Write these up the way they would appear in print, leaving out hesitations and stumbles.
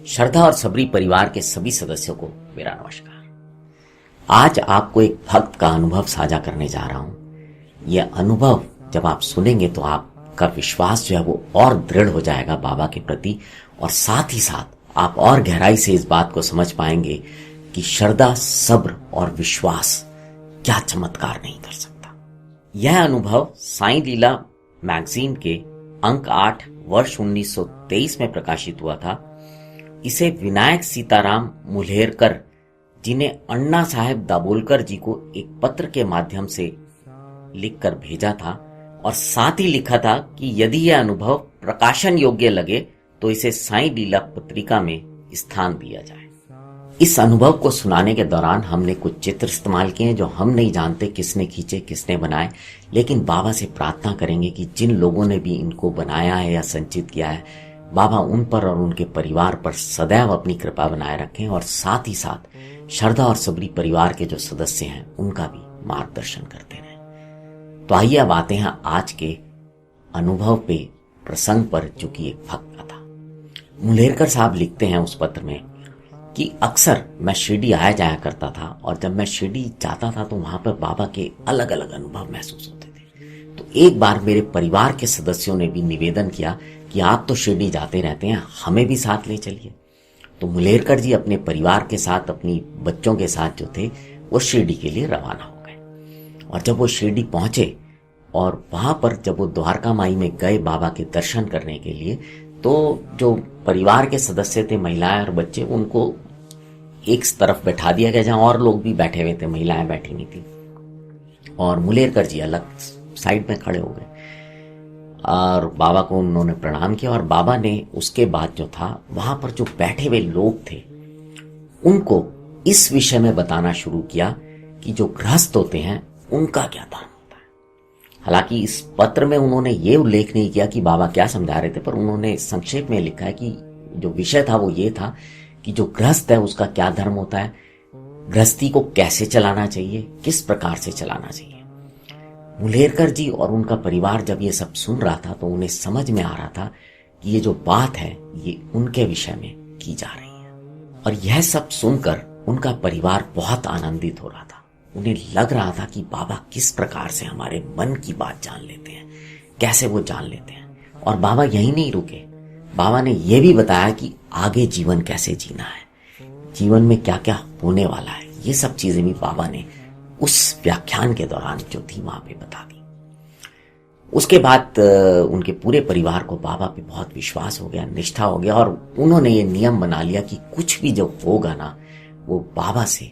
श्रद्धा और सबरी परिवार के सभी सदस्यों को मेरा नमस्कार। आज आपको एक भक्त का अनुभव साझा करने जा रहा हूं। यह अनुभव जब आप सुनेंगे तो आपका विश्वास जो है वो और दृढ़ हो जाएगा बाबा के प्रति, और साथ ही साथ आप और गहराई से इस बात को समझ पाएंगे कि श्रद्धा, सब्र और विश्वास क्या चमत्कार नहीं कर सकता। यह अनुभव साईं लीला मैगजीन के अंक 8 वर्ष 1923 में प्रकाशित हुआ था। इसे विनायक सीताराम मुल्हेरकर, जिन्हें अन्ना साहेब दाभोलकर जी को एक पत्र के माध्यम से लिखकर भेजा था, और साथ ही लिखा था कि यदि यह अनुभव प्रकाशन योग्य लगे तो इसे साईं लीला पत्रिका में स्थान दिया जाए। इस अनुभव को सुनाने के दौरान हमने कुछ चित्र इस्तेमाल किए हैं जो हम नहीं जानते किसने खींचे, किसने बनाए, लेकिन बाबा से प्रार्थना करेंगे कि जिन लोगों ने भी इनको बनाया है या संचित किया है, बाबा उन पर और उनके परिवार पर सदैव अपनी कृपा बनाए रखें, और साथ ही साथ श्रद्धा और सबरी परिवार के जो सदस्य हैं उनका भी मार्गदर्शन करते रहें। तो आइए अब आते हैं आज के अनुभव पे, प्रसंग पर, जो कि एक भक्त का था। मुल्हेरकर साहब लिखते हैं उस पत्र में कि अक्सर मैं शिरडी आया जाया करता था, और जब मैं शिरडी जाता था तो वहां पर बाबा के अलग अलग अनुभव महसूस होते थे। तो एक बार मेरे परिवार के सदस्यों ने भी निवेदन किया कि आप तो शिरडी जाते रहते हैं, हमें भी साथ ले चलिए। तो मुल्हेरकर जी अपने परिवार के साथ, अपनी बच्चों के साथ जो थे, वो शिरडी के लिए रवाना हो गए। और जब वो शिरडी पहुंचे और वहां पर जब वो द्वारका माई में गए बाबा के दर्शन करने के लिए, तो जो परिवार के सदस्य थे, महिलाएं और बच्चे, उनको एक तरफ बैठा दिया गया जहां और लोग भी बैठे हुए थे, महिलाएं बैठी नहीं थी, और मुल्हेरकर जी अलग साइड में खड़े हो गए और बाबा को उन्होंने प्रणाम किया। और बाबा ने उसके बाद जो था वहां पर जो बैठे हुए लोग थे उनको इस विषय में बताना शुरू किया कि जो गृहस्थ होते हैं उनका क्या धर्म होता है। हालांकि इस पत्र में उन्होंने ये उल्लेख नहीं किया कि बाबा क्या समझा रहे थे, पर उन्होंने संक्षेप में लिखा है कि जो विषय था वो ये था कि जो गृहस्थ है उसका क्या धर्म होता है, गृहस्थी को कैसे चलाना चाहिए, किस प्रकार से चलाना चाहिए। मुल्हेरकर जी और उनका परिवार जब ये सब सुन रहा था तो उन्हें समझ में आ रहा था कि ये जो बात है ये उनके विषय में की जा रही है, और यह सब सुनकर उनका परिवार बहुत आनंदित हो रहा था। उन्हें लग रहा था कि बाबा किस प्रकार से हमारे मन की बात जान लेते हैं, कैसे वो जान लेते हैं। और बाबा यही नहीं रुके, बाबा ने यह भी बताया कि आगे जीवन कैसे जीना है, जीवन में क्या क्या होने वाला है। ये सब चीजें भी बाबा ने उस व्याख्यान के दौरान जो थी वहां पे बता दी। उसके बाद उनके पूरे परिवार को बाबा पे बहुत विश्वास हो गया, निष्ठा हो गया, और उन्होंने ये नियम बना लिया कि कुछ भी जो होगा ना वो बाबा से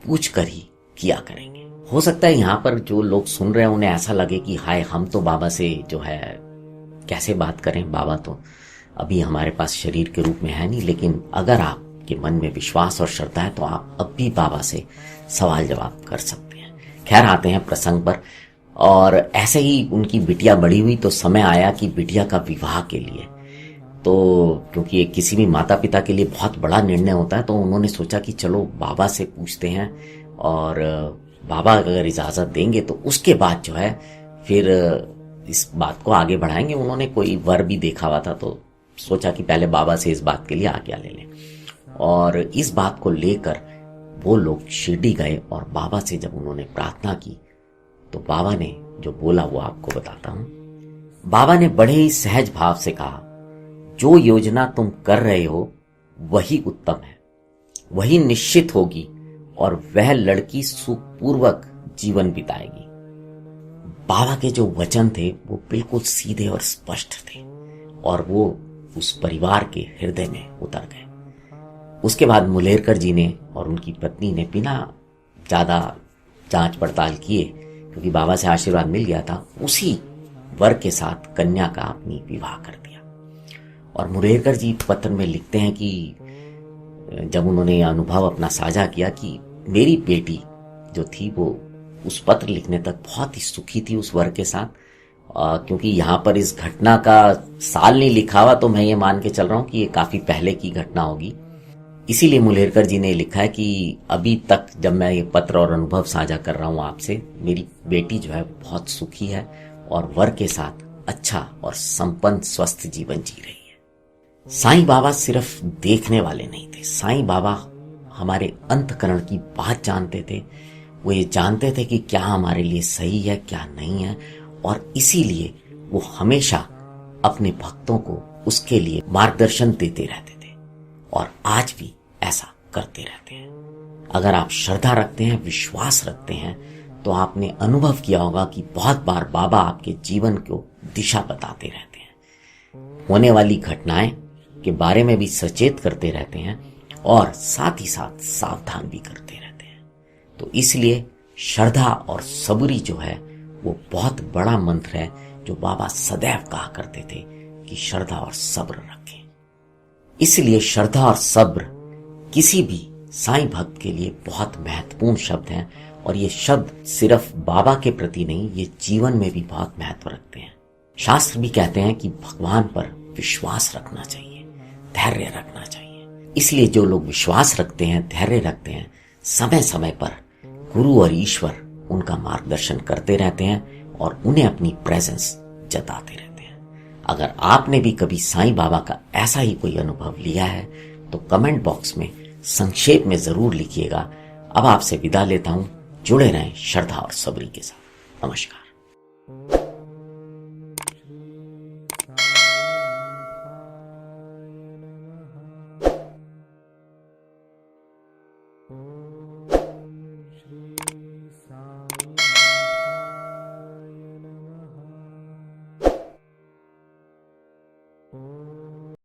पूछ कर ही किया करेंगे। हो सकता है यहाँ पर जो लोग सुन रहे हैं उन्हें ऐसा लगे कि हाय, हम तो बाबा से जो है कैसे बात करें, बाबा तो अभी हमारे पास शरीर के रूप में है नहीं। लेकिन अगर आपके मन में विश्वास और श्रद्धा है तो आप अब भी बाबा से सवाल जवाब कर सकते हैं। खैर, आते हैं प्रसंग पर। और ऐसे ही उनकी बिटिया बड़ी हुई तो समय आया कि बिटिया का विवाह के लिए, तो क्योंकि किसी भी माता पिता के लिए बहुत बड़ा निर्णय होता है, तो उन्होंने सोचा कि चलो बाबा से पूछते हैं, और बाबा अगर इजाजत देंगे तो उसके बाद जो है फिर इस बात को आगे बढ़ाएंगे। उन्होंने कोई वर भी देखा हुआ था, तो सोचा कि पहले बाबा से इस बात के लिए आज्ञा ले लें। और इस बात को लेकर वो लोग शिरडी गए, और बाबा से जब उन्होंने प्रार्थना की तो बाबा ने जो बोला वो आपको बताता हूं। बाबा ने बड़े ही सहज भाव से कहा, जो योजना तुम कर रहे हो वही उत्तम है, वही निश्चित होगी, और वह लड़की सुखपूर्वक जीवन बिताएगी। बाबा के जो वचन थे वो बिल्कुल सीधे और स्पष्ट थे, और वो उस परिवार के हृदय में उतर गए। उसके बाद मुल्हेरकर जी ने और उनकी पत्नी ने बिना ज्यादा जांच पड़ताल किए, क्योंकि बाबा से आशीर्वाद मिल गया था, उसी वर के साथ कन्या का अपनी विवाह कर दिया। और मुल्हेरकर जी पत्र में लिखते हैं कि जब उन्होंने यह अनुभव अपना साझा किया कि मेरी बेटी जो थी वो उस पत्र लिखने तक बहुत ही सुखी थी उस वर के साथ, क्योंकि यहाँ पर इस घटना का साल नहीं लिखा हुआ, तो मैं ये मान के चल रहा हूँ कि ये काफी पहले की घटना होगी। इसीलिए मुल्हेरकर जी ने लिखा है कि अभी तक जब मैं ये पत्र और अनुभव साझा कर रहा हूँ आपसे, मेरी बेटी जो है बहुत सुखी है और वर के साथ अच्छा और संपन्न स्वस्थ जीवन जी रही है। साईं बाबा सिर्फ देखने वाले नहीं थे, साईं बाबा हमारे अंतकरण की बात जानते थे। वो ये जानते थे कि क्या हमारे लिए सही है, क्या नहीं है, और इसीलिए वो हमेशा अपने भक्तों को उसके लिए मार्गदर्शन देते रहते थे और आज भी ऐसा करते रहते हैं। अगर आप श्रद्धा रखते हैं, विश्वास रखते हैं, तो आपने अनुभव किया होगा कि बहुत बार बाबा आपके जीवन को दिशा बताते रहते हैं, होने वाली घटनाएं के बारे में भी सचेत करते रहते हैं और साथ ही साथ सावधान भी करते रहते हैं। तो इसलिए श्रद्धा और सबूरी जो है वो बहुत बड़ा मंत्र है जो बाबा सदैव कहा करते थे कि श्रद्धा और सब्र रखें। इसलिए श्रद्धा और सब्र किसी भी साईं भक्त के लिए बहुत महत्वपूर्ण शब्द हैं और ये शब्द सिर्फ बाबा के प्रति नहीं, ये जीवन में भी बहुत महत्व रखते हैं। शास्त्र भी कहते हैं कि भगवान पर विश्वास रखना चाहिए, धैर्य रखना चाहिए। इसलिए जो लोग विश्वास रखते हैं, धैर्य रखते हैं, समय समय पर गुरु और ईश्वर उनका मार्गदर्शन करते रहते हैं और उन्हें अपनी प्रेजेंस जताते रहते हैं। अगर आपने भी कभी साईं बाबा का ऐसा ही कोई अनुभव लिया है तो कमेंट बॉक्स में संक्षेप में जरूर लिखिएगा। अब आपसे विदा लेता हूं, जुड़े रहें श्रद्धा और सबरी के साथ। नमस्कार। Oh